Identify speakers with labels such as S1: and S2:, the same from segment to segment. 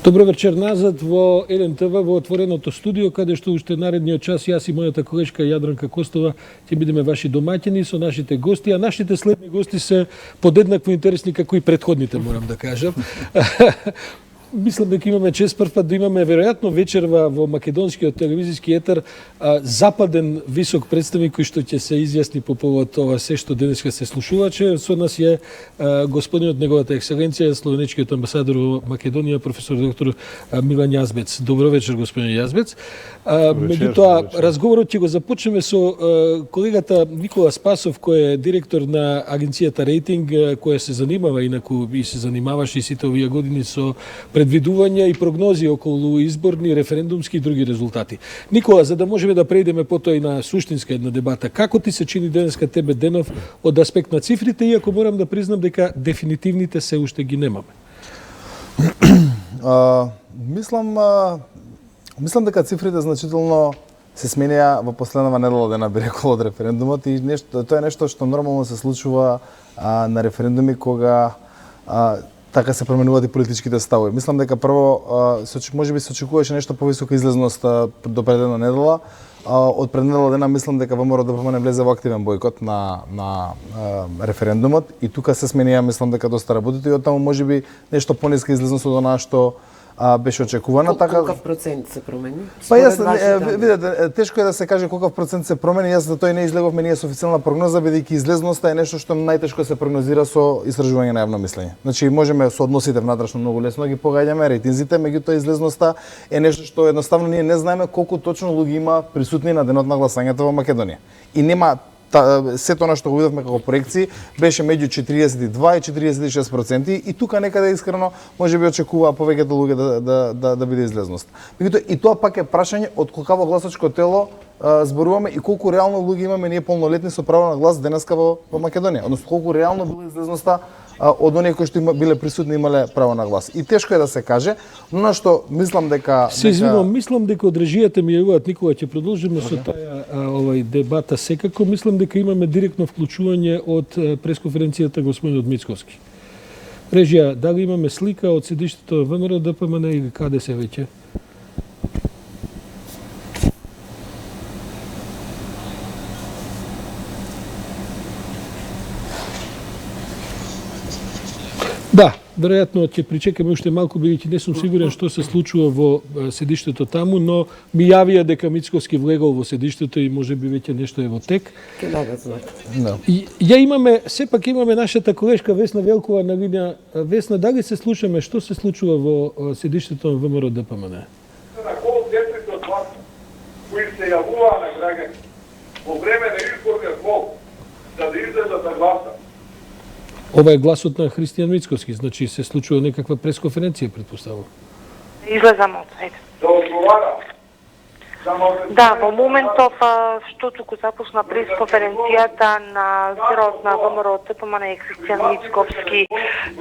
S1: Добро вечер назад во ЛНТВ во отвореното студио, каде што уште наредниот час јас и мојата колешка Јадранка Костова ќе бидеме ваши домаќини со нашите гости, а нашите следни гости се подеднакво интересни како и претходните, морам да кажам. Мислам дека имаме чест прв пат да имаме веројатно вечерва во македонскиот телевизиски етер западен висок представник кој што ќе се изјасни по повод ова се што денеска се слушуваче. Со нас е господинот неговата екселенција, словенечкиот амбасадор во Македонија, професор доктор Милан Јазбец. Добро вечер, господин Јазбец. Меѓутоа, разговорот ќе го започнеме со колегата Никола Спасов, кој е директор на агенцијата Рейтинг, која се занимава инаку и се занимаваше и сите овие години со предвидувања и прогнози околу изборни, референдумски и други резултати. Никола, за да можеме да преидеме потоа и на суштинска една дебата, како ти се чини денеска тебе денов од аспект на цифрите, иако морам да признам дека дефинитивните се уште ги немаме?
S2: Мислам дека цифрите значително се сменија во последнава недела дена, би рекол, од референдумот и тоа е нешто што нормално се случува на референдуми кога така се променуваат и политичките ставови. Мислам дека прво можеби се очекуваше нешто повисока излезност до пред една недела. Од пред недела дена мислам дека ВМРО ДПМН влезе во активен бојкот на референдумот и тука се сменија, мислам дека доста работите и оттаму можеби нешто пониска излезност од она што беше очекувана.
S3: Колкав процент се промени?
S2: Па јас, видете, тешко е да се каже колкав процент се промени. Јас за тој не излеговме ние со официјална прогноза, бидејќи излезноста е нешто што најтешко се прогнозира со истражување на јавно мислење. Значи можеме со односите внатрешно многу лесно ги погаѓаме рейтинзите, меѓутоа излезноста е нешто што едноставно ние не знаеме колку точно луѓе има присутни на денот на гласањето во Македонија. И нема сето она што го видовме како проекции беше меѓу 42 и 46% и тука некаде искрено можеби очекуваа повеќето луѓе да биде излезност. Меѓутоа и тоа пак е прашање од колкаво гласачко тело зборуваме и колку реално луѓе имаме ние полнолетни со право на глас денеска во Македонија, односно колку реално била излезноста од оние кои што биле присутни имале право на глас. И тешко е да се каже, но што мислам дека
S1: се извинувам, мислам дека од режијата ми јавуваат, Никола, ќе продолжиме со таа дебата секако. Мислам дека имаме директно вклучување од пресконференцијата господинот Мицковски. Режија, дали имаме слика од седиштето ВМРО ДПМН или каде се веќе? Да, веројатно ќе причекаме уште малку, бидејќи не сум сигурен што се случува во седиштето таму, но ми јавија дека Мицковски влегол во седиштето и можеби веќе нешто е во тек. Ја имаме, сепак имаме нашата колешка Весна Велкова на линија. Весна, дали се слушаме што се случува во седиштето на ВМРО ДПМН?
S4: На кол 10 од вас кои се јавуваа на граѓани во време на изборниот гол за да излезат да гласат.
S1: Ова е гласот на Христијан Мицковски, значи се случува некаква пресконференција, претпоставувам.
S5: Излезам од сајт.
S4: Да одговара.
S5: Да, во моментов што туку започна пресконференцијата на лидерот на ВМРО ДПМН Христијан Мицковски,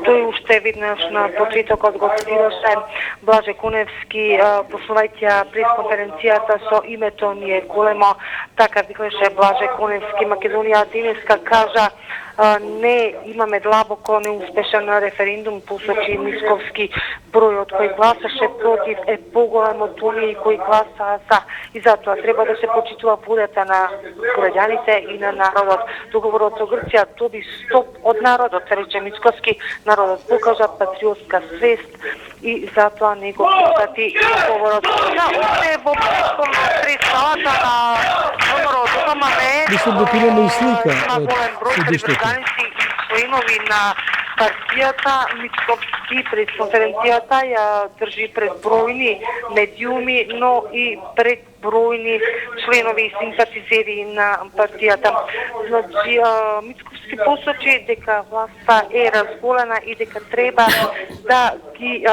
S5: тој уште веднаш на почетокот го цитираше Блаже Куневски, почнувајќи пресконференцијата со името ни е големо, така викаше Блаже Куневски. Македонија денеска кажа не имаме длабоко неуспешен референдум, посочи Мицковски. Бројот кој гласаше против е поголем од оние кои гласаа за и затоа треба да се почитува волјата на граѓаните и на народот. Договорот со Грција доби стоп од народот, рече Мицковски. Народот покажа патриотска свест и затоа не го прифати договорот. Да, уште во пред-салата на ВМРО ДПМН
S1: мислам дека имаме и слика од седиштето.
S5: Членови на партијата Мицковски пред конференцијата ја држи пред бројни медиуми, но и пред бројни членови и симпатизери на партијата. Значи, Мицковски посочи дека власта е разголена и дека треба да ги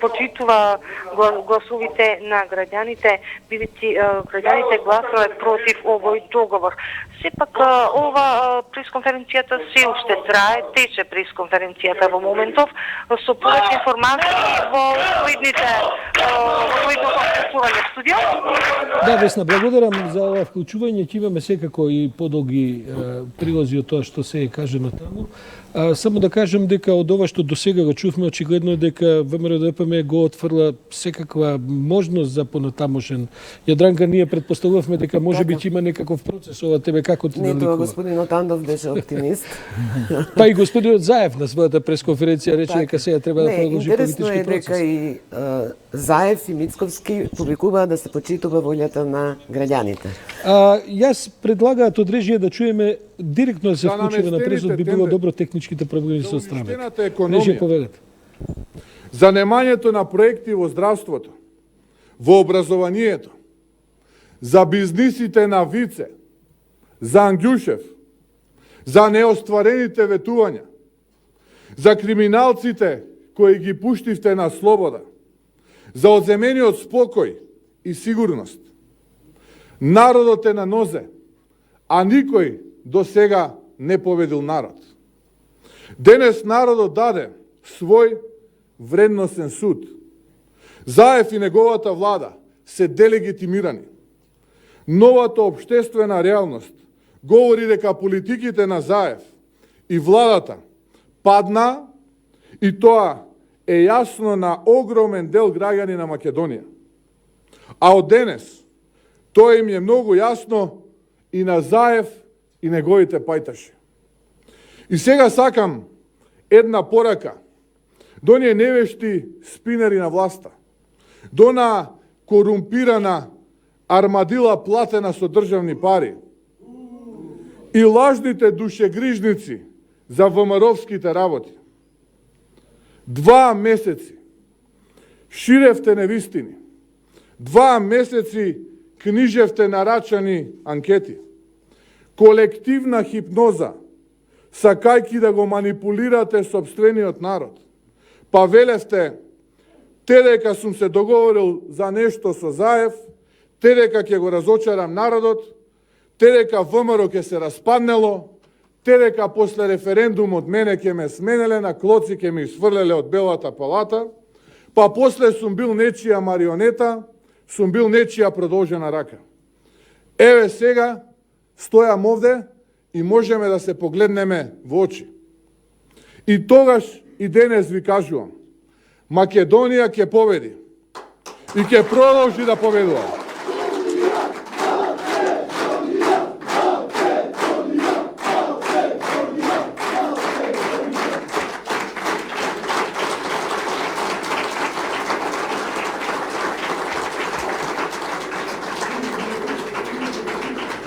S5: почитува гласовите на граѓаните, бидејќи граѓаните гласале против овој договор. Сепак, ова пресконференцијата се уште трае, тече пресконференцијата во моментов, со повеќе информации во следното вклучување студио.
S1: Да, Весна, благодарам за ова вклучување. Ќе имаме секако и подолги прилози од тоа што се е кажено таму. Само да кажем дека од ова што досега го чувме, очигледно е дека ВМРО-ДПМ го отфрла секаква можност за понатамошен. Јадранка, ние предпоставувавме дека може би ќе има некаков процес. Ова тебе како ти
S3: Не, тоа
S1: наликува?
S3: господинот Андов беше оптимист.
S1: Па и господинот Заев на својата пресконференција рече дека сега треба да
S3: Не,
S1: продолжи
S3: интересно
S1: политички
S3: е дека
S1: процес.
S3: и Заев и Мицковски публикуваат да се почитува волјата на граѓаните.
S1: Јас предлагаат од режија да чуеме директно да се
S6: За
S1: вклучиме на презот, би било
S6: наместените
S1: добро техничките проблеми со страна.
S6: уништената
S1: Режија
S6: економија,
S1: поведете.
S6: за немањето на проекти во здравството, во образованието, за бизнисите на Вице, за Ангјушев, за неостварените ветувања, за криминалците кои ги пуштивте на слобода, за одземениот спокој и сигурност. Народот е на нозе, а никој до сега не победил народ. Денес народот даде свој вредносен суд. Заев и неговата влада се делегитимирани. Новата обштествена реалност говори дека политиките на Заев и владата падна и тоа е јасно на огромен дел граѓани на Македонија. А од денес тоа им е многу јасно и на Заев и неговите пајташи. И сега сакам една порака до оние невешти спинери на власта, до она корумпирана армадила платена со државни пари и лажните душегрижници за ВМРО-вските работи. 2 месеци ширевте невистини, 2 месеци книжевте нарачани анкети, колективна хипноза, сакајки да го манипулирате собствениот народ. Па велевте, те дека сум се договорил за нешто со Заев, те дека ќе го разочарам народот, те дека ВМРО ќе се распаднело, те дека после референдумот мене ќе ме сменеле, на клоци ќе ме изфрлеле од Белата палата, па после сум бил нечија марионета, сум бил нечија продолжена рака. Еве сега стојам овде и можеме да се погледнеме во очи. И тогаш и денес ви кажувам, Македонија ќе победи и ќе продолжи да победува.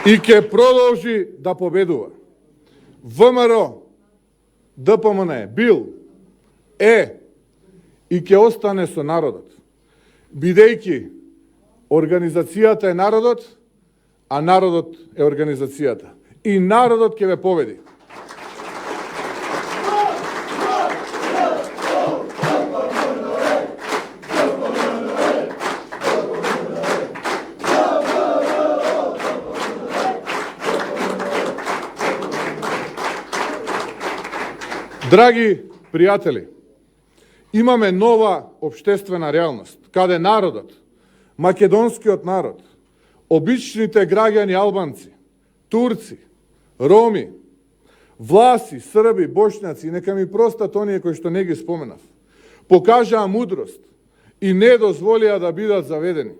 S6: И ќе продолжи да победува. ВМРО, ДПМН бил, е и ќе остане со народот, бидејќи организацијата е народот, а народот е организацијата. И народот ќе ве победи. Драги пријатели, имаме нова обштествена реалност, каде народот, македонскиот народ, обичните граѓани албанци, турци, роми, власи, срби, бошњаци, нека ми простат оние кои што не ги споменав, покажаа мудрост и не дозволија да бидат заведени.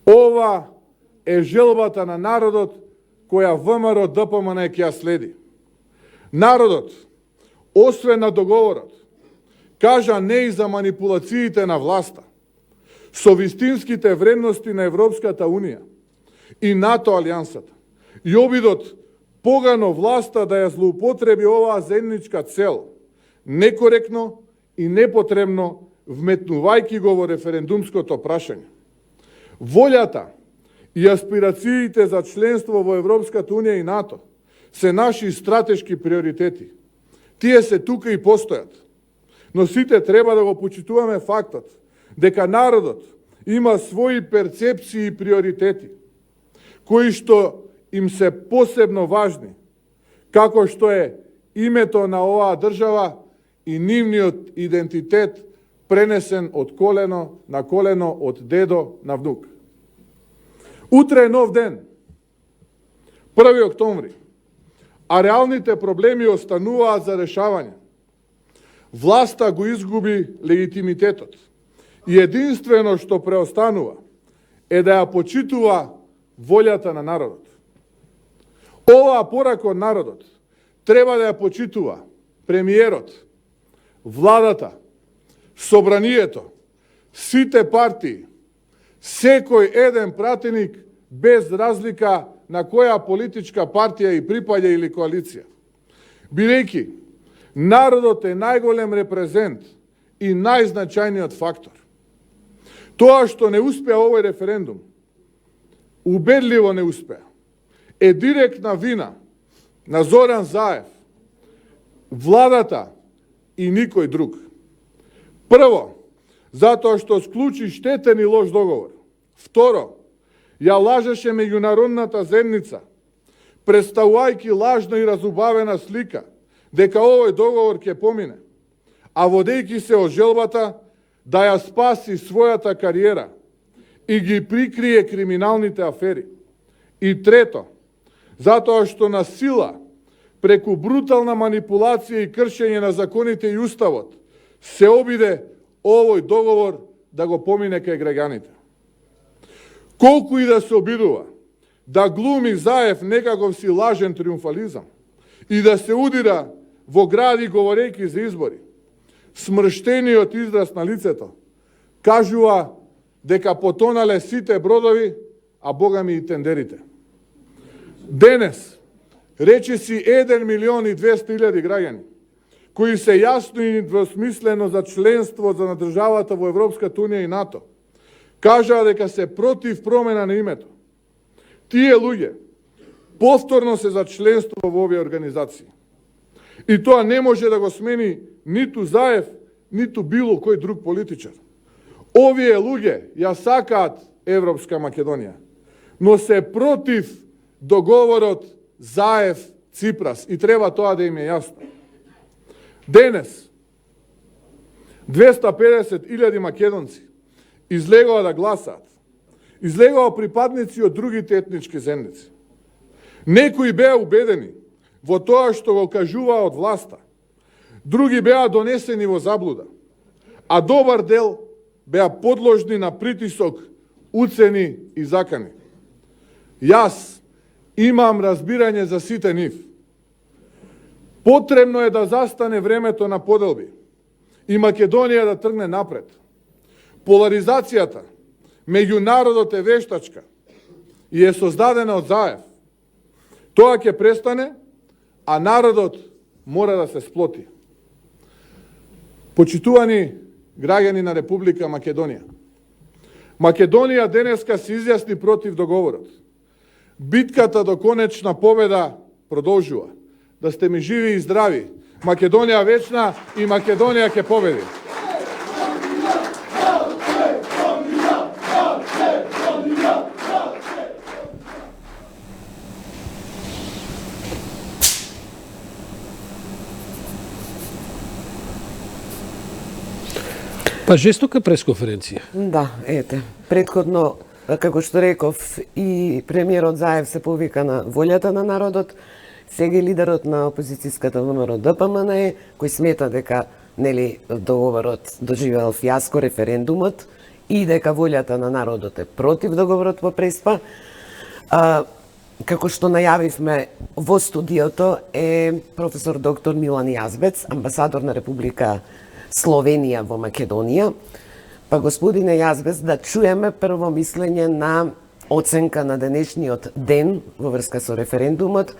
S6: Ова е желбата на народот која ВМРО ДПМН ќе ја следи. Народот, освен на договорот, кажа не и за манипулациите на власта, со вистинските вредности на Европската Унија и НАТО алијансата, и обидот погано власта да ја злоупотреби оваа заедничка цел, некоректно и непотребно вметнувајќи го во референдумското прашање. Волјата и аспирациите за членство во Европската Унија и НАТО се наши стратешки приоритети. Тие се тука и постојат. Но сите треба да го почитуваме фактот дека народот има своји перцепции и приоритети, кои што им се посебно важни, како што е името на оваа држава и нивниот идентитет пренесен од колено на колено, од дедо на внук. Утре е нов ден, 1. октомври, а реалните проблеми остануваат за решавање. Власта го изгуби легитимитетот и единствено што преостанува е да ја почитува волјата на народот. Оваа порака од народот треба да ја почитува премиерот, владата, собранието, сите партии, секој еден пратеник без разлика на која политичка партија и припаѓа или коалиција. Бидејќи народот е најголем репрезент и најзначајниот фактор. Тоа што не успеа овој референдум, убедливо не успеа, е директна вина на Зоран Заев, владата и никој друг. Прво, затоа што склучи штетен и лош договор. Второ, ја лажеше меѓународната заедница, представувајќи лажна и разубавена слика дека овој договор ќе помине, а водејќи се од желбата да ја спаси својата кариера и ги прикрие криминалните афери. И трето, затоа што на сила, преку брутална манипулација и кршење на законите и уставот, се обиде овој договор да го помине кај граѓаните. Колку и да се обидува да глуми Заев некаков си лажен триумфализам и да се удира во гради говорејќи за избори, смрштениот израз на лицето кажува дека потонале сите бродови, а богами и тендерите. Денес, речиси 1.200.000 граѓани, кои се јасно и недвосмислено за членство на државата во Европската унија и НАТО, кажаа дека се против промена на името. Тие луѓе повторно се за членство во овие организации. И тоа не може да го смени ниту Заев, ниту било кој друг политичар. Овие луѓе ја сакаат Европска Македонија, но се против договорот Заев-Ципрас и треба тоа да им е јасно. Денес 250.000 македонци излегува да гласаат. Излегува припадници од другите етнички заедници. Некои беа убедени во тоа што го кажуваа од власта. Други беа донесени во заблуда. А добар дел беа подложни на притисок, уцени и закани. Јас имам разбирање за сите нив. Потребно е да застане времето на поделби и Македонија да тргне напред. Поларизацијата меѓу народот е вештачка и е создадена од Заев. Тоа ќе престане, а народот мора да се сплоти. Почитувани граѓани на Република Македонија, Македонија денеска се изјасни против договорот. Битката до конечна победа продолжува. Да сте ми живи и здрави. Македонија вечна и Македонија ќе победи.
S1: Па жестока пресконференција.
S3: Да, ете. Предходно, како што реков, и премиерот Заев се повика на волјата на народот, сега лидерот на опозицијската ВМРО ДПМН, кој смета дека нели договорот доживеал фиаско, референдумот, и дека волјата на народот е против договорот по Преспа. Како што најавивме во студиото е професор доктор Милан Јазбец, амбасадор на Република Словенија во Македонија. Па господине Јазбец, да чуеме прво мислење на оценка на денешниот ден во врска со референдумот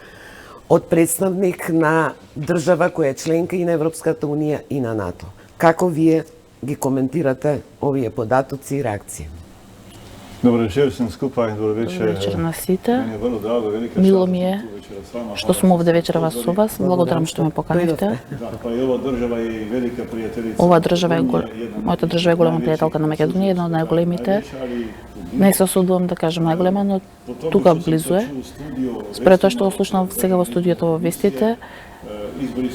S3: од представник на држава која е членка и на Европската унија и на НАТО. Како вие ги коментирате овие податоци и реакции?
S7: Добро вечер сум скупа, добро вечер.
S8: Добро вечер на сите.
S7: Мене е врло драго, велика
S8: Мило ми е што сум овде вечерва со вас. Благодарам што ме поканивте.
S7: Да, па и ова држава е велика пријателица.
S8: Ова држава е мојата држава е голема пријателка на Македонија, една од најголемите. Не се осудувам да кажам најголема, но тука близу е. Според тоа што слушнав сега во студиото во вестите,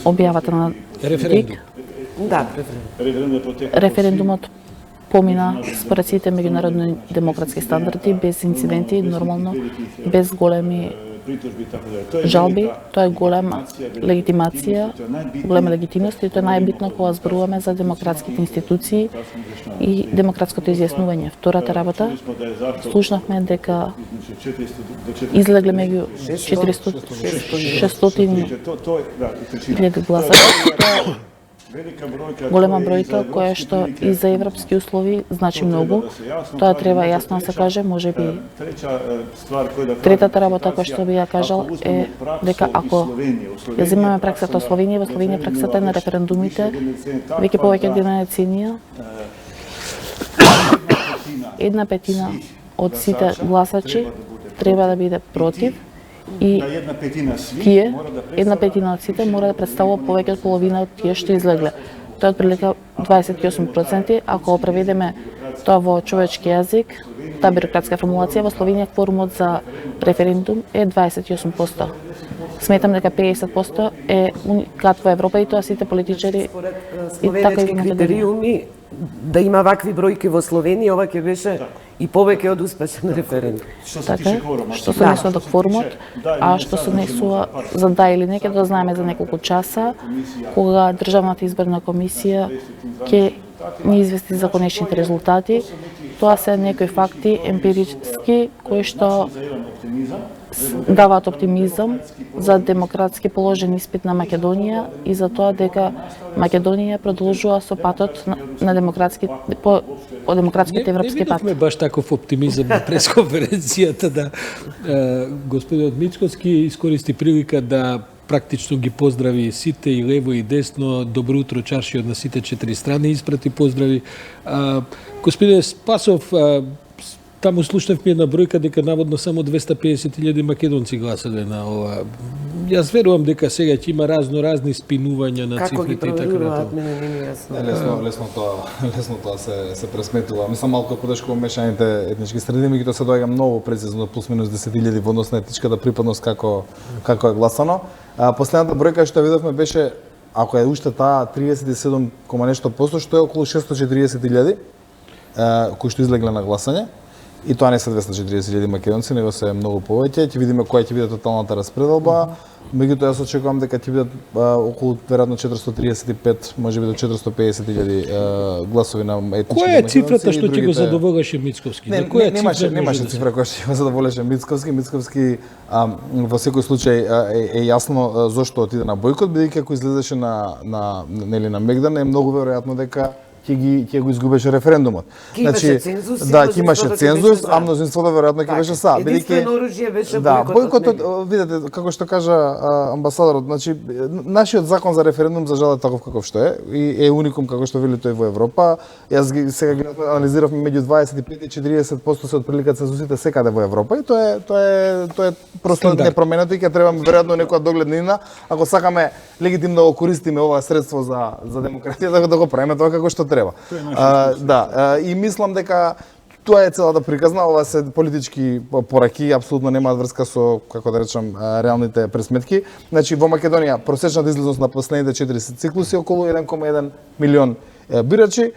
S8: објавата на
S1: Референдум.
S3: Да,
S8: референдумот помина според сите меѓународни демократски стандарди, без инциденти, нормално, без големи жалби. Тоа е голема легитимација, голема легитимност и тоа е најбитно кога зборуваме за демократските институции и демократското изјаснување. Втората работа, слушнавме дека излегле меѓу 400-600 гласа. Голема бројка која што и за европски услови значи многу. Тоа треба јасно да се каже, можеби третата работа која што би ја кажал е дека ако ја земеме праксата од Словенија, во Словенија праксата на референдумите веќе повеќе од една деценија, 1/5 од сите гласачи треба да биде против и тие, 1/5 од сите мора да представува повеќе од половина од тие што излегле. Тоа е отприлика 28%, ако преведеме тоа во човечки јазик, таа бюрократска формулација, во Словенија кворумот за референдум е 28%. Сметам дека 50% е уникат во Европа и тоа сите политичари и така и во Македонија.
S3: Критериуми да има вакви бројки во Словенија, ова ќе беше и повеќе од успешен референдум.
S8: Така, што се однесува до кворумот, а што се однесува за да или не, ќе да знаеме за неколку часа, кога Државната изборна комисија ќе ни извести за конечните резултати. Тоа се некои факти емпирички кои што даваат оптимизам за демократски положен испит на Македонија и за тоа дека Македонија продолжува со патот на демократските европски пат.
S1: Не баш таков оптимизам на пресконференцијата да господинот Мицковски искористи прилика да практично ги поздрави сите и лево и десно. Добро утро, чаршиот на сите 4 страни испрати поздрави. Господине Спасов, таму слушнавме една бројка дека наводно само 250.000 македонци гласале на ова. Јас верувам дека сега ќе има разни спинувања на цифрите и така натаму.
S2: Лесно тоа се пресметува. Мислам малку подешко мешаните етнички средини, меѓутоа се доаѓа многу прецизно плюс минус 10.000 во однос на етничката припадност како е гласано. Последната бројка што видовме беше, ако е уште таа 37, нешто посто, што е околу 640.000 кои што излегле на гласање. И тоа не се 240.000 македонци, него се многу повеќе. Ќе видиме која ќе биде тоталната распределба. Меѓутоа јас очекувам дека ќе бидат околу веројатно 435, можеби до 450.000 гласови на етнички македонци.
S1: Која е цифрата што ќе го задоволеше Мицковски?
S2: Немаше цифра која ќе го задоволеше Мицковски. Мицковски во секој случај е јасно зошто отиде на бојкот, бидејќи ако излезеше на Мегдан е многу веројатно дека ќе го изгубеше референдумот.
S3: Значи,
S2: ќе имаше цензус, а мнозинството веројатно ќе беше са.
S3: Единствено оружје беше
S2: бојкотот. Видете, како што кажа амбасадорот, значи нашиот закон за референдум за жал е таков каков што е и е уникум како што вели тој во Европа. Јас сега ги анализиравме меѓу 25 и 40% се отприлика цензусите секаде во Европа и тоа е просто непроменето и ќе треба веројатно некоја догледнина ако сакаме легитимно да го користиме ова средство за демократија да го правиме тоа како што треба. И мислам дека тоа е целата приказна, ова се политички пораки, апсолутно немаат врска со, како да речам, реалните пресметки. Значи во Македонија просечната излезност на последните 40 циклуси околу 1,1 милион бирачи,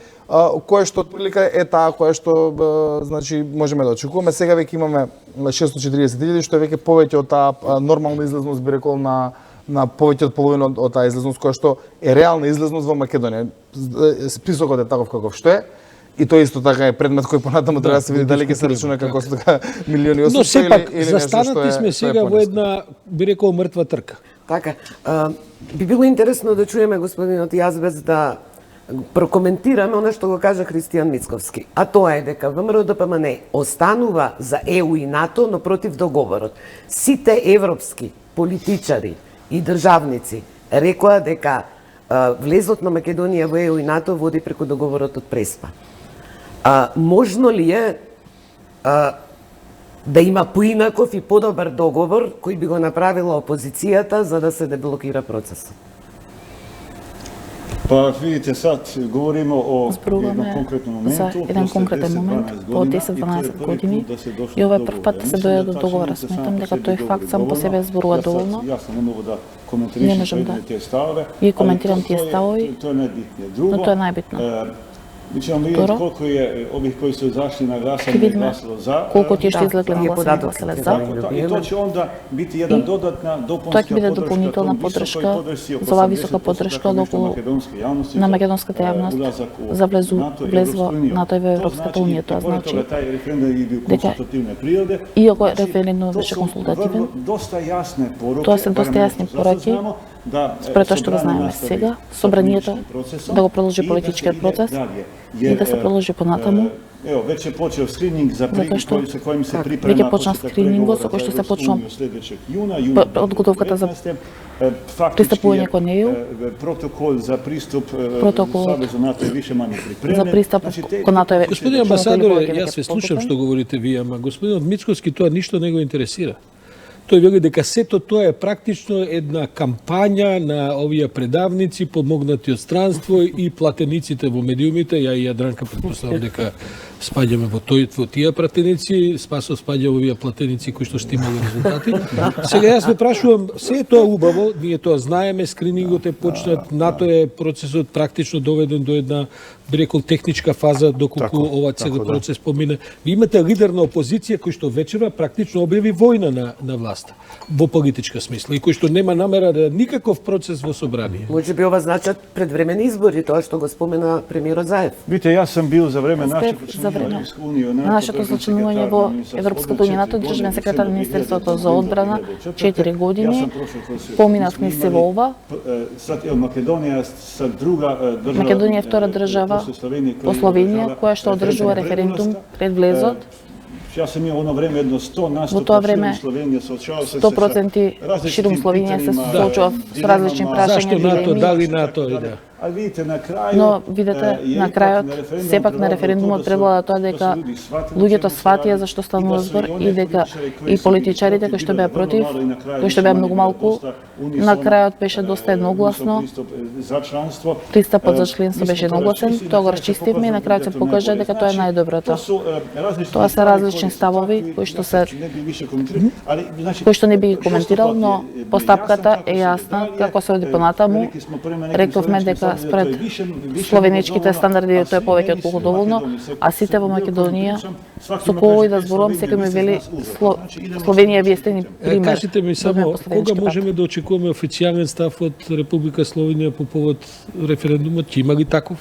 S2: кое што отприлика е таа која што значи можеме да очекуваме. Сега веќе имаме 640.000 што е веќе повеќе од таа нормална излезност би рекол на повеќе од половина од таа излезност која што е реална излезност во Македонија. Списокот е таков каков што е. И тоа исто така е предмет кој понатаму треба да се види дали ќе се рачуна како милиони 800
S1: Но сепак,
S2: или
S1: застанати сме сега во една, би рекол, мртва трка.
S3: Така, би било интересно да чуеме господинот Јазбец да прокоментираме она што го кажа Христијан Мицковски. А тоа е дека ВМРО-ДПМН останува за ЕУ и НАТО, но против договорот. Сите европски политичари и државници рекоа дека влезот на Македонија во ЕУ и НАТО води преку договорот од Преспа. Можно ли е да има поинаков и подобар договор кој би го направила опозицијата за да се деблокира процесот?
S7: Па видите, сад говориме о
S8: еден
S7: конкретен момент,
S8: за еден конкретен момент по 10-12 години и ова е прв пат да се дојде до договора. Сметам дека тој факт сам по себе зборува доволно. Не можам да ги коментирам тие ставови, но тоа е најбитно.
S7: Mi ćemo vidjeti koliko je ovih koji su izašli na glasanje glasalo za.
S8: Колку ќе што излегле на гласање гласале за.
S7: I to će onda biti jedan dodatna
S8: Тоа ќе биде дополнителна поддршка за оваа висока поддршка од околу на македонската јавност за влезво НАТО во Европската унија. Тоа значи дека иако референдумот беше консултативен, тоа се доста јасни пораки според тоа што го знаеме сега, собранието да го продолжи политичкиот процес и да се продолжи понатаму.
S7: Evo, već je počeo screening za kojim se priprema
S8: веќе почна скринингот со кој што се почна подготовката за пристапување кон неју.
S7: Протокол за приступ
S8: Савезу
S7: НАТО е више мanje pripremljen.
S8: За пристап кон НАТО е.
S1: Господин амбасадоре, јас ве слушам што говорите вие, ама господинот Мицкоски тоа ништо не го интересира. Тој вели дека сето тоа е практично една кампања на овие предавници, помогнати од странство и платениците во медиумите. Ја и Јадранка претпоставам дека спаѓаме во тие пратеници, Спасо спаѓа во овие платеници кои што имали резултати. Сега јас ве прашувам, се е тоа убаво, ние тоа знаеме, скринингот е почнат, НАТО е процесот практично доведен до една, би рекол, техничка фаза доколку ова целиот процес помине. Ви имате лидер на опозиција кој што вечера практично објави војна на власта во политичка смисла и кој што нема намера да никаков процес во собрание.
S3: Може би ова значат предвремени избори, тоа што го спомена премиерот Заев.
S7: Видите, јас сам бил за време
S8: на нашето зачленување во Европската унија, НАТО државен секретар на Министерството за одбрана 4 години. Поминав ни се во ова. Македонија е втора држава по Словенија која што одржува референдум пред влезот.
S7: Јас сам имал оно време едно 100%
S8: во тоа време 100% ширум Словенија се соочува со различни прашања.
S1: Зашто НАТО, дали НАТО и да.
S8: Но видете, на крајот, сепак на референдумот превлада тоа дека луѓето сватија зашто станува збор и дека и политичарите кои што беа против, кои што беа многу малку, на крајот беше доста едногласно. Пристапот за членство беше едногласен, тоа го расчистивме и на крајот се покажа дека тоа е најдоброто. Тоа се различни ставови кои што не би ги коментирал, но постапката е јасна како се оди понатаму. Рековме дека според словеничките стандарди тоа е повеќе од колку доволно, а сите во Македонија со кого и да зборувам секој ми вели Словенија вие сте ни пример.
S1: Кажете ми само кога можеме да очекуваме официјален став од Република Словенија по повод референдумот? Ќе има ли таков?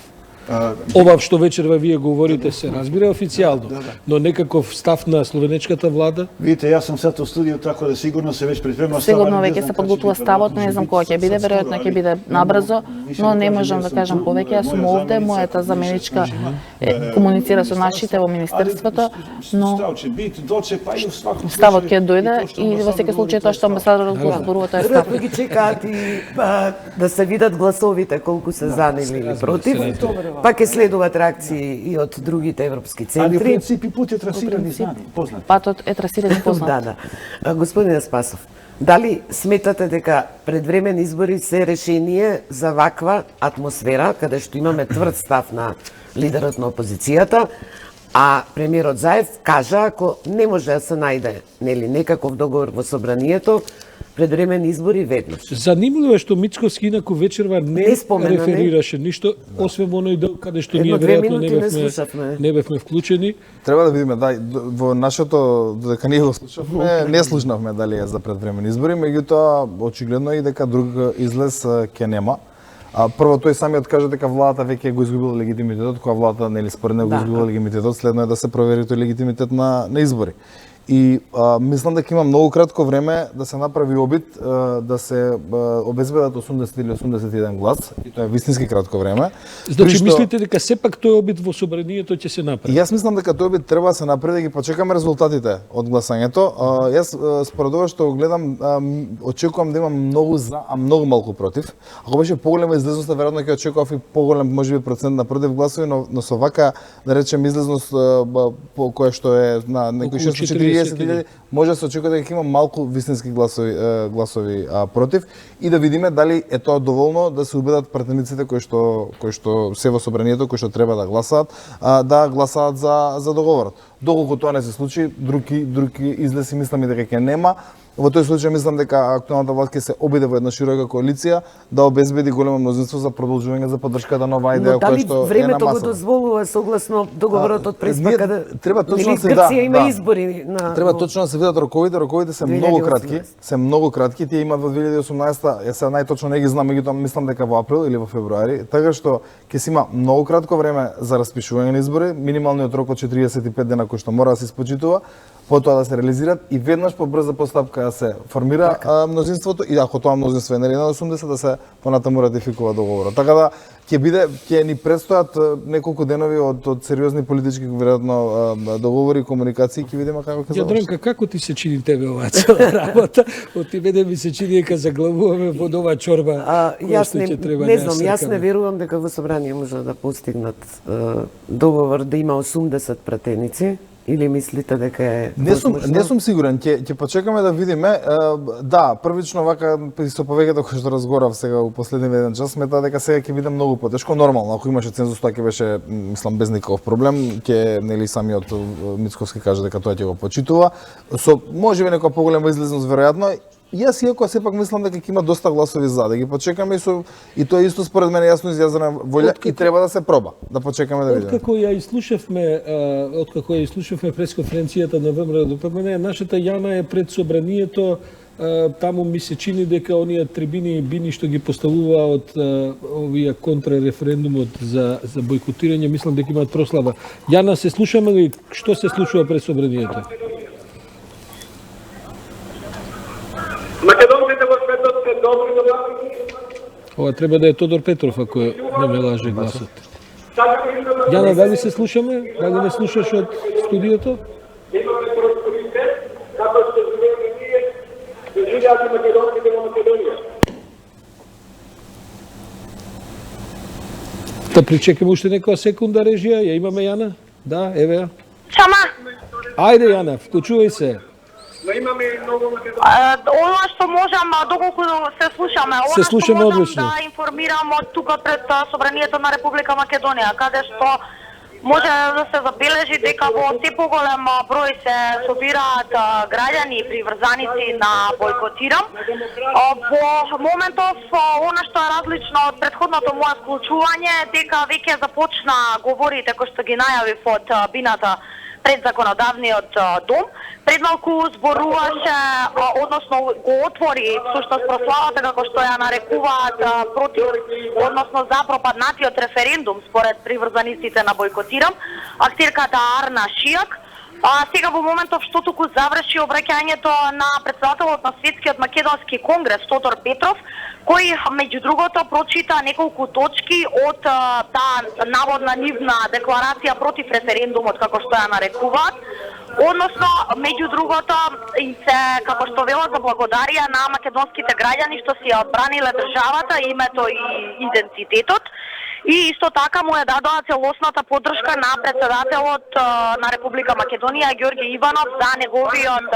S1: Ова што вечерва вие говорите се разбира официјално, но некаков став на словенечката влада?
S7: Видите, јас сум сад во студио, така да сигурно се веќе припрема ставот.
S8: Сигурно веќе се подготвува ставот, но не знам кога ќе биде, веројатно ќе биде набрзо, но не можам да кажам повеќе. Јас сум овде, мојата заменичка комуницира со нашите во министерството, но ставот ќе дојде и во секој случај тоа што амбасадорот го зборува, тоа е став.
S3: Веројатно ги чекаат и да се видат гласовите колку се за или против. Пак ќе следуваат реакции и од другите европски центри.
S7: Али в принципи пут е трасиран и знан, познат.
S8: Патот е трасиран и познат.
S3: Да. Господине Спасов, дали сметате дека предвремени избори се решение за ваква атмосфера, каде што имаме тврд став на лидерот на опозицијата, а премиерот Заев кажа ако не може да се најде некаков договор во собранието, предвремени избори веднаш.
S1: Занимливо е што Мицкоски инаку вечерва не реферираше ништо, освен во оној дел каде што ние веројатно не бевме вклучени.
S2: Треба да видиме, во нашето, додека ние го слушавме, не слушнавме дали е за предвремени избори, меѓутоа очигледно е и дека друг излез ќе нема. Прво тој самиот кажа дека владата веќе го изгубила легитимитетот, кога владата нели според него го изгубила легитимитетот, следно е да се провери тој легитимитет на избори. И мислам дека има многу кратко време да се направи обид да се обезбедат 80 или 81 глас, и тоа е вистински кратко време.
S1: Значи мислите дека сепак тој обид во собранието ќе се направи?
S2: Јас мислам дека тој обид треба да се направи, да ги почекаме резултатите од гласањето. Јас според ова што го гледам, очекувам да има многу за, а многу малку против. Ако беше поголема излезноста, веројатно ќе очекував и поголем можеби процент на против гласови, но со вака да речем излезност по која што е на некои 640.000, може да се очекува дека има малку вистински гласови против и да видиме дали е тоа доволно да се убедат пратениците кои што се во собранието, кои што треба да гласаат за договорот. Доколку тоа не се случи, други излеси мислам и дека ќе нема. Во тој случај мислам дека актуелната власт ќе се обиде во една широка коалиција да обезбеди големо мнозинство за продолжување за поддршката на оваа идеја која што е на масата.
S3: Но дали времето го дозволува согласно договорот од преспака да
S2: треба точно се
S3: Грција има избори на
S2: треба точно да се видат роковите се многу кратки, тие имаат во 2018-та, ја сега најточно не ги знам, меѓутоа мислам дека во април или во февруари, така што ќе се има многу кратко време за распишување на избори, минималниот рок од 45 дена кој што мора да се испочитува, потоа да се реализираат и веднаш по брза постапка да се формира мнозинството и ако тоа мнозинство е нели на 80 да се понатаму ратификува договорот. Така да ќе ни предстојат неколку денови од сериозни политички веројатно договори, комуникации, ќе видиме како ќе заврши.
S1: Јадранка, како ти се чини тебе оваа цела работа? Од мене ми се чини дека заглавуваме во нова чорба.
S3: Јас не знам, јас не верувам дека во собрание може да постигнат договор да има 80 пратеници. Или мислите дека е
S2: Не сум сигурен, ќе почекаме да видиме. Да, првично вака со повеќето кои што разговарав сега во последниот еден час, сметаа дека сега ќе биде многу потешко. Нормално, ако имаше цензус, тоа ќе беше, мислам, без никаков проблем. Ќе нели самиот Мицковски каже дека тоа ќе го почитува. Со можеби некоја поголема излезност веројатно. Јас иако сепак мислам дека ќе има доста гласови за, да ги почекаме и тоа исто според мене јасно изјазена волја и треба да се проба, да почекаме да видиме.
S1: Откако ја изслушавме пресконференцијата на ВМРО ДПМН, нашата Јана е пред собранието, таму ми се чини дека оние трибини и бини што ги поставуваат овие контрареферендумот за бойкотирање, мислам дека имаат прослава. Јана, се слушаме ли што се случува пред собранието?
S4: Македонците во светот се добри до нас.
S1: Ова треба да е Тодор Петров, ако не ме лаже гласот. Јана, дали се слушаме? Дали не слушаш од студиото?
S4: Имаме просперитет, како што живееме ние, живеат и македонците во Македонија.
S1: Да причекаме уште некоја секунда, режија, ја имаме Јана? Да, еве ја.
S5: Сама.
S1: Ајде Јана, вклучувај се.
S4: Но имаме и многу македонци.
S5: Ова што можам, доколку се слушаме, ова што можам да информирам од тука пред собранието на Република Македонија, каде што може да се забележи дека во се поголем број се собираат граѓани и приврзаници на бойкотирам. Во моментов, она што е различно од претходното мое вклучување, дека веќе започна говорите кои што ги најавив од бината пред законодавниот дом. Пред малку зборуваше, односно го отвори всушност прославата како што ја нарекуваат против, односно за пропаднатиот референдум според приврзаниците на бойкотирам, актерката Арна Шијак. Сега во моментов што туку заврши обраќањето на председателот на Светскиот македонски конгрес Тодор Петров, кој меѓу другото прочита неколку точки од таа наводна нивна декларација против референдумот како што ја нарекуваат. Односно, меѓу другото, и се, како што велат, заблагодарија на македонските граѓани што си ја одбраниле државата, името и идентитетот. И исто така му е дадоа целосната поддршка на председателот на Република Македонија Ѓорѓе Иванов за неговиот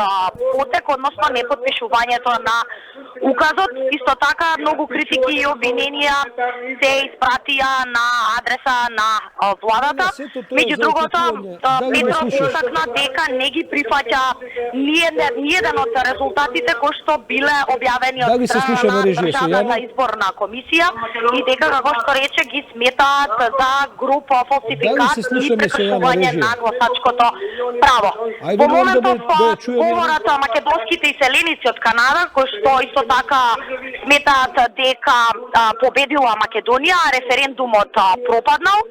S5: потек, односно непотпишувањето на указот. Исто така многу критики и обвиненија се испратија на адреса на владата. Меѓу другото, Петров истакна дека не ги прифаќа ниеден од резултатите кои што биле објавени од страна на Државната изборна комисија и дека, како што рече, ги сметаат за група фалсификат и прекршување на гласачкото право. Во моментов говорат македонските иселеници од Канада, кои што исто така сметаат дека победила Македонија, референдумот пропаднал.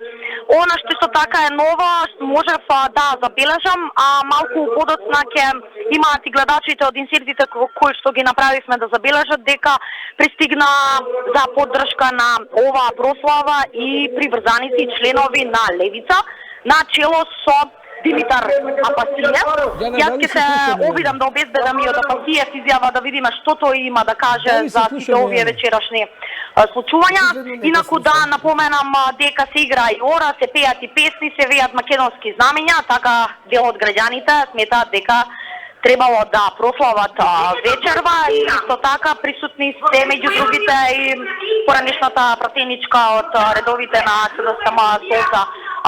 S5: Она што исто така е ново, можев да забележам, малку подоцна ќе имаат и гледачите од инсертите кои што ги направивме да забележат дека пристигна за поддршка на оваа прослава и приврзаници и членови на Левица, на чело со Димитар Апасиев. Јас ќе се обидам да обезбедам и од Апасиев изјава да видиме што тој има да каже за сите овие вечерашни случувања. Инаку да напоменам дека се игра и ора, се пеат и песни, се веат македонски знамења, така дел од граѓаните сметаат дека требало да прослават вечерва и исто така присутни се меѓу другите и поранешната пратеничка од редовите на СДСМ Солца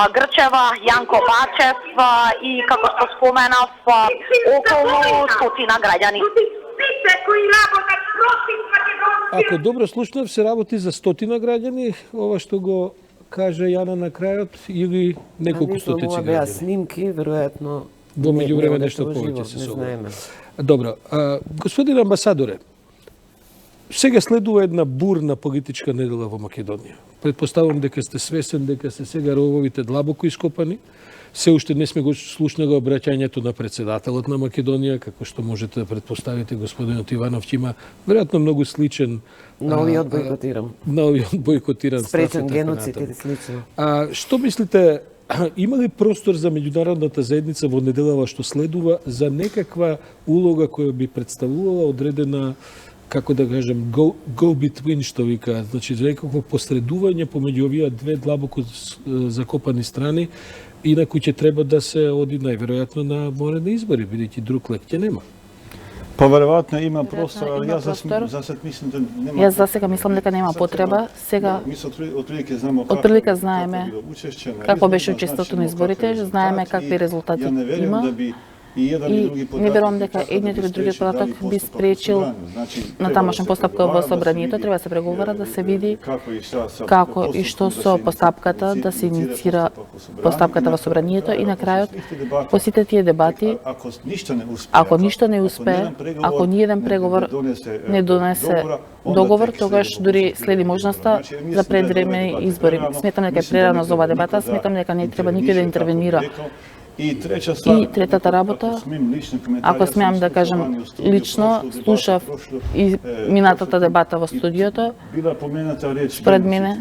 S5: Грчева, Јанко Бачев и како што споменав околу 100 граѓани.
S1: Ако добро слушнав, се работи за 100 граѓани, ова што го каже Јана на крајот, или неколку стотици
S3: Ова беа
S1: граѓани?
S3: снимки, веројатно
S1: Во меѓувреме
S3: не
S1: нешто
S3: во
S1: повеќе
S3: живот,
S1: се
S3: не
S1: собра.
S3: знаеме.
S1: Добро, господин амбасадоре, сега следува една бурна политичка недела во Македонија. Предпоставам дека сте свесен дека се сега рововите длабоко ископани. Се уште не сме го слушнали обраќањето на председателот на Македонија, како што можете да предпоставите, господинот Иванов ќе има веројатно многу сличен
S3: Новиот бойкотирам.
S1: новиот бойкотиран став и
S3: Спречен
S1: така
S3: геноцид
S1: натаму.
S3: и слично.
S1: Што мислите, има ли простор за меѓународната заедница во неделава што следува за некаква улога која би представувала одредена, како да кажем, go between, што викаат, значи за некакво посредување помеѓу овие две длабоко закопани страни, инаку ќе треба да се оди најверојатно на морени избори, бидејќи друг лек ќе нема.
S7: Па веројатно има простор,
S8: има
S7: јас
S8: простор.
S7: за сад мислам да нема.
S8: Јас за сега мислам дека нема потреба. Сега
S7: отприлike знаеме
S8: Отприлike знаеме како беше учеството на изборите, знаеме какви резултати
S7: Ја не верувам
S8: има.
S7: да би и еден
S8: И
S7: и други
S8: не верувам
S7: податок
S8: дека едниот или другиот
S7: спречи
S8: податок
S7: дали
S8: би
S7: постапка
S8: спречил
S7: собрано. Значи,
S8: на
S7: треба
S8: тамошен
S7: да се
S8: постапка во
S7: преговара, да се
S8: собранието,
S7: види,
S8: треба да се преговара, да се види
S7: како и што со
S8: како и што
S7: постапкот
S8: со
S7: да се
S8: постапката да се инициира постапката во собранието и на крајот по
S7: по
S8: сите тие дебати, ако ништо не успее, ако ниеден преговор не донесе договор, тогаш дури следи можноста за предвремени избори. Сметам дека е прерано за оваа дебата, сметам дека не треба никој да интервенира. И третата работа, ако смеам да кажам лично, слушав и минатата дебата во студиото, според мене,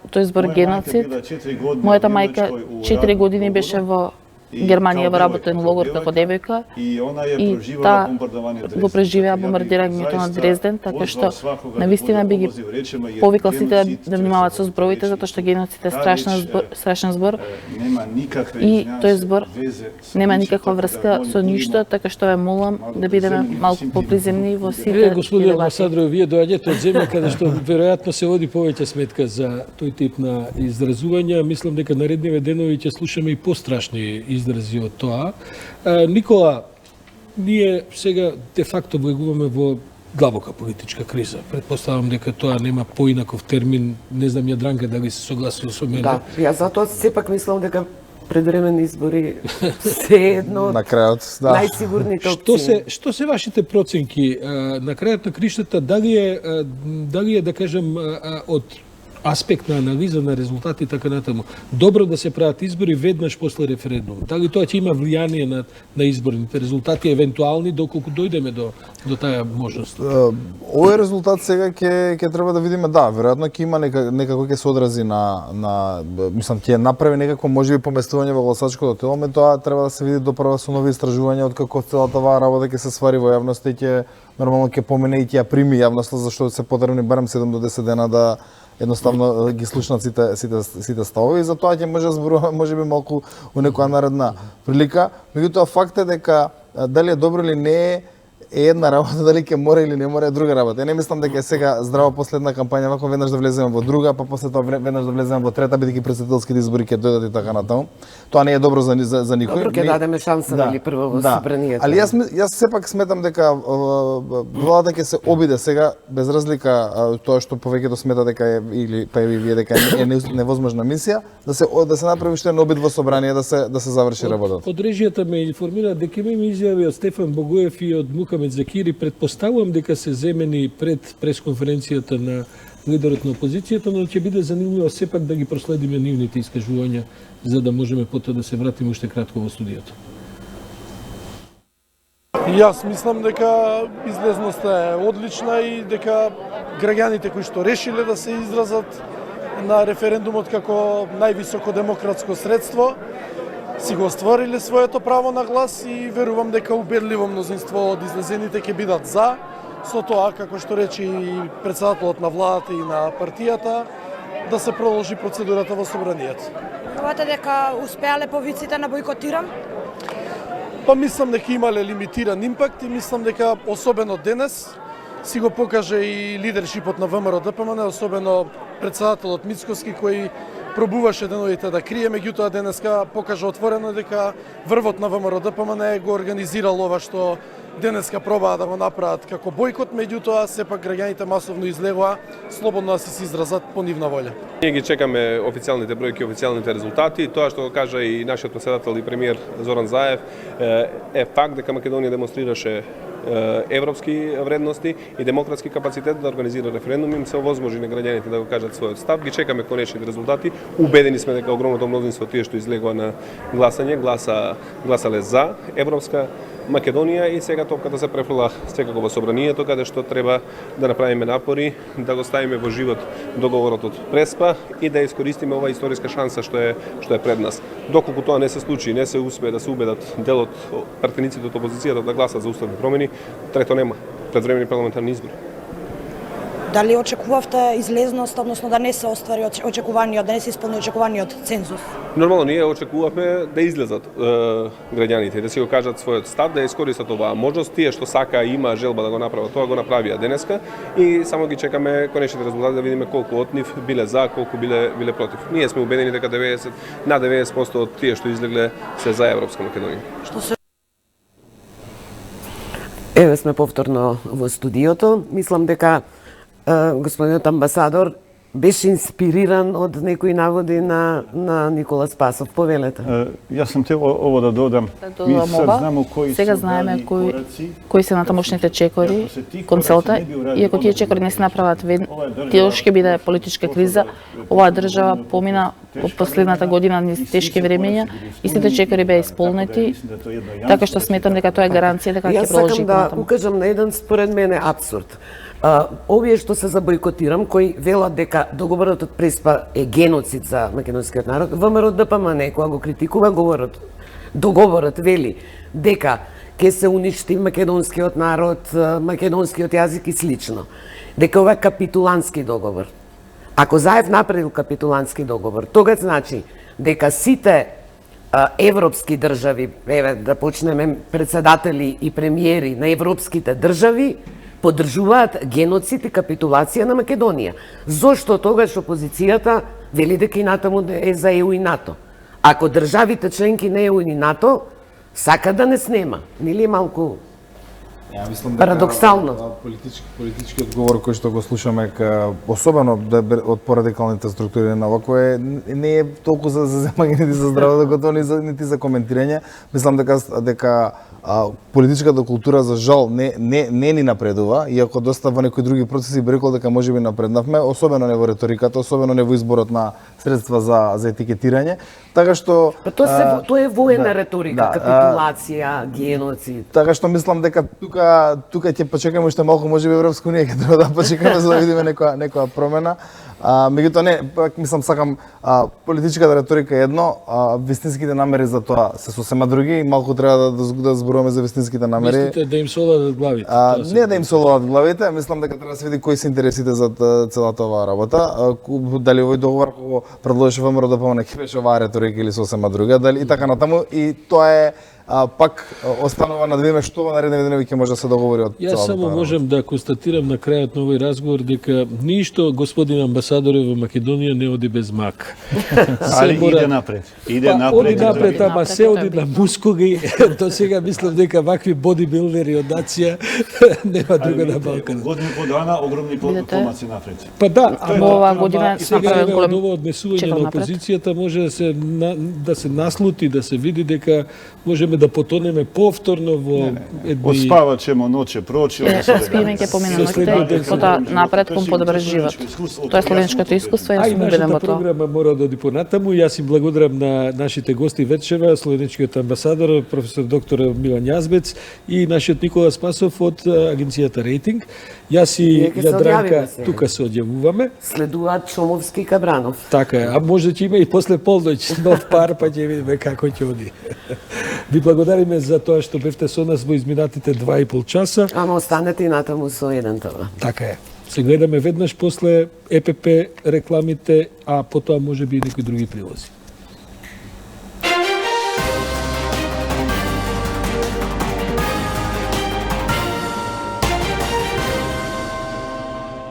S8: тој збор геноцид, мојата мајка 4 години беше во Германија во работен логор како девојка и таа го преживеа бомбардирањето на Дрезден, така што навистина би ги повикал сите да внимаваат со зборовите, затоа што геноцид е страшен збор и тој збор нема никаква врска со ништо, така што ве молам да бидеме малку поприземни во сите
S1: Господин
S8: дебати.
S1: амбасадор, вие доаѓате од земја каде што веројатно се води повеќе сметка за тој тип на изразувања. Мислам дека наредниве денови ќе слушаме и пострашни изрази од тоа. Никола, ние сега де факто влегуваме во длабока политичка криза. Предпоставам дека тоа нема поинаков термин. Не знам Јадранка дали се согласува со мене.
S3: Да, јас затоа сепак мислам дека предвремени избори се едно
S2: На крајот, да.
S3: најсигурните опции.
S1: Што се вашите проценки на крајот на криштата, дали е да кажем од аспект на анализа на резултати и така натаму, добро да се прават избори веднаш после референдум? Дали тоа ќе има влијание на изборните резултати евентуални доколку дојдеме до таа можност?
S2: Овој резултат сега ќе треба да видиме, да, веројатно ќе има некако ќе се одрази на мислам ќе направи некако можеби поместување во гласачкото тело, тоа треба да се види допрва со нови истражувања откако целата оваа работа ќе се свари во јавноста и ќе нормално ќе помине и ќе ја прими јавноста, зашто се потребни барем 7 до 10 дена да едноставно ги слушнат сите ставови, и затоа ќе може да зборуваме можеби малку у некоја наредна прилика. Меѓутоа факт е дека дали е добро или не е една работа, дали ќе мора или не мора е друга работа. Не мислам дека е сега здрава последна кампања, вако веднаш да влеземе во друга, па после тоа веднаш да влеземе во трета, бидејќи претседателските избори ќе дојдат и така натаму. Тоа не е добро за никој.
S3: Добро, ќе дадеме шанса нели прво во собранието.
S2: Али јас сепак сметам дека владата ќе се обиде сега без разлика тоа што повеќето смета дека е или па и вие дека е невозможна мисија, да се направи уште еден обид во собрание да се заврши работата.
S1: Од режијата ме информира дека има изјави од Стефан Богоев и од Мухамед Закири. Предпоставувам дека се земени пред пресконференцијата на лидерот на опозицијата, но ќе биде занимљиво сепак да ги проследиме нивните искажувања за да можеме потоа да се вратиме уште кратко во студиото.
S9: Јас мислам дека излезноста е одлична и дека граѓаните кои што решиле да се изразат на референдумот како највисоко демократско средство си го ствариле своето право на глас и верувам дека убедливо мнозинство од излезените ќе бидат за, со тоа, како што рече и председателот на владата и на партијата, да се продолжи процедурата во собранието.
S10: Верувате дека успеале повиците на бойкотирам?
S9: Па мислам дека имале лимитиран импакт и мислам дека особено денес си го покаже и лидершипот на ВМРО ДПМН, особено председателот Мицкоски кој пробуваше деновите да крие, меѓутоа денеска покажа отворено дека врвот на ВМРО ДПМН го организирал ова што денеска пробаа да го направат како бојкот, меѓутоа сепак граѓаните масовно излегоа слободно да се изразат по нивна волја.
S11: Ние ги чекаме официјалните бројки, официјалните резултати. Тоа што го кажа и нашиот претседател и премиер Зоран Заев е факт дека Македонија демонстрираше европски вредности и демократски капацитет да организира референдум, им се овозможи на граѓаните да го кажат својот став. Ги чекаме конечните резултати. Убедени сме дека огромното мнозинство тие што излегува на гласање, гласале за европска Македонија и сега топката се префрла секако во собранието, каде што треба да направиме напори, да го ставиме во живот договорот од Преспа и да искористиме оваа историска шанса што е пред нас. Доколку тоа не се случи, не се успее да се убедат дел од партениците од опозицијата да гласат за уставни промени, трето нема предвремени парламентарни избори.
S10: Дали очекувавте излезност, односно да не се оствари очекуваниот, да не се исполни очекуваниот цензус?
S11: Нормално ние очекувавме да излезат граѓаните, да си го кажат својот став, да искористат оваа можност, тие што сака има желба да го направат, тоа го направија денеска и само ги чекаме конечните резултати да видиме колку од нив биле за, колку биле против. Ние сме убедени дека на 90% од тие што излегле се за Европска Македонија.
S3: Еве сме повторно во студиото. Мислам дека господинот амбасадор беше инспириран од некои наводи на Никола Спасов. Повелете.
S7: Јас сам тел ово да додам. Ми сега знамо кои
S8: сега знаеме кои се натамошните чекори кон целта, и ако тие чекори не се направат тие ќе биде политичка криза. Оваа држава помина во последната година низ тешки времења и сите чекори беа исполнети, така што сметам дека тоа е гаранција дека ќе продолжи.
S3: Јас сакам да укажам на еден според мене абсурд. Овие што се забојкотирам, кои велат дека договорот од Преспа е геноцид за македонскиот народ, ВМРО ДПМН кога го критикува договорот вели дека ќе се уништи македонскиот народ, македонскиот јазик и слично. Дека ова е капитулански договор. Ако Заев направил капитулански договор, тогаш значи дека сите европски држави, еве да почнеме председатели и премиери на европските држави, поддржуваат геноцид и капитулација на Македонија. Зошто тогаш опозицијата вели дека и натаму е за ЕУ и НАТО? Ако државите членки на ЕУ и НАТО сака да не снема, нели е малку парадоксално?
S2: Политички одговор кој што го слушаме, особено од порадикалните структури на ОКО не е толку за земање нити за здраво, докато нити за коментирање. Мислам дека политичката култура за жал не ни напредува, иако доста во некои други процеси би рекол дека можеби напреднавме, особено не во реториката, особено не во изборот на средства за етикетирање. Така што
S3: тоа е воена реторика, капитулација, геноцид.
S2: Така што мислам дека тука ќе почекаме уште малку, можеби Европска унија ќе треба да почекаме за да видиме некоја промена. Меѓутоа не, пак мислам сакам политичката реторика е едно, вистинските намери за тоа се сосема други и малку треба да зборуваме за вистинските намери.
S1: Мислите да им солат главите?
S2: Не да им солат главите, мислам дека треба да се види кои се интересите за целата оваа работа. Дали овој договор кога предложи ВМРО ДПМН ќе беше оваа реторика или сосема друга, дали и така натаму, и тоа е пак останува на да видиме што во наредни денови ќе може да се договори од целата.
S1: Јас само можам да констатирам на крајот на овој разговор дека ништо господин амбасадоре во Македонија не оди без мак.
S7: Али иде напред. Иде
S1: Оди напред, ама се оди на мускоги. До сега мислам дека вакви бодибилдери од нација нема друга на Балканот.
S7: Година по дана огромни помаци напред.
S1: Па да,
S8: ама оваа година
S1: сега ново однесување на опозицијата може да се наслути, да се види дека можеме да потонеме повторно во едни...
S7: Од спавачемо ноќе прочи,
S8: спиеме ќе помине ноќте, потоа напред кон подобар живот. Тоа е словенското искуство, јас сум убеден во тоа.
S1: Програма мора да оди понатаму. Јас им благодарам на нашите гости вечера, словеничкиот амбасадор професор доктор Милан Јазбец и нашиот Никола Спасов од агенцијата Рейтинг. Јас и Јадранка тука се одјавуваме.
S3: Следуваат Чомовски и Кабранов.
S1: Така е, а може ќе има и после полноќ нов пар, па ќе видиме како ќе оди. Ви благодариме за тоа што бевте со нас во изминатите 2,5 часа.
S3: Ама останете и натаму со еден това.
S1: Така е. Се гледаме веднаш после ЕПП рекламите, а потоа можеби и некои други прилози.